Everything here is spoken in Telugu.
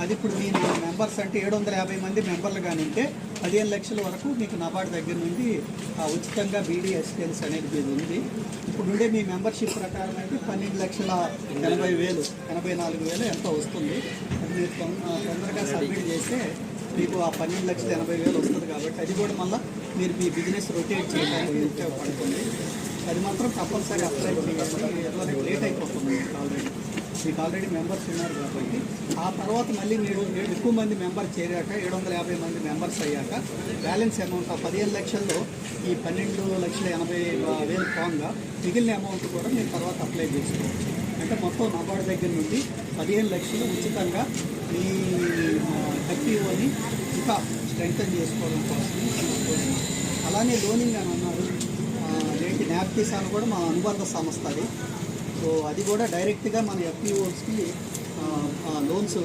అది ఇప్పుడు మీ మెంబర్స్ అంటే 750 మంది మెంబర్లు కానీ ఉంటే 15 లక్షల వరకు మీకు నబార్డు దగ్గర నుండి ఉచితంగా బీడీ అసిస్టెన్స్ అనేది మీది ఉంది. ఇప్పుడు ఉండే మీ మెంబర్షిప్ ప్రకారం అయితే 12,80,000 84,000 ఎంతో వస్తుంది. అది మీరు తొందరగా సబ్మిట్ చేస్తే మీకు ఆ 12,80,000 వస్తుంది. కాబట్టి అది కూడా మళ్ళీ మీరు మీ బిజినెస్ రొటేట్ చేయడానికి ఉపయోగపడుతుంది. అది మాత్రం తప్పనిసరి అప్లై చేయాలి. ఎట్లా లేట్ అయిపోతుంది మీకు ఆల్రెడీ మెంబర్స్ ఉన్నారు కాబట్టి. ఆ తర్వాత మళ్ళీ మీరు ఎక్కువ మంది మెంబర్స్ చేరాక 750 మంది మెంబర్స్ అయ్యాక బ్యాలెన్స్ అమౌంట్ ఆ 15 లక్షల్లో ఈ 12,80,000 కాంగా మిగిలిన అమౌంట్ కూడా మీరు తర్వాత అప్లై చేసుకోవచ్చు. అంటే మొత్తం నబార్డు దగ్గర నుండి 15 లక్షలు ఉచితంగా మీ ఎఫ్పిఓని ఇంకా స్ట్రెంగ్తన్ చేసుకోవడం కోసం. అలానే లోనింగ్ అని అన్నారు. ఏంటి న్యాప్ కిసాన్ కూడా మా అనుబంధ సంస్థ అది. సో అది కూడా డైరెక్ట్గా మన ఎఫ్పిఓస్కి లోన్స్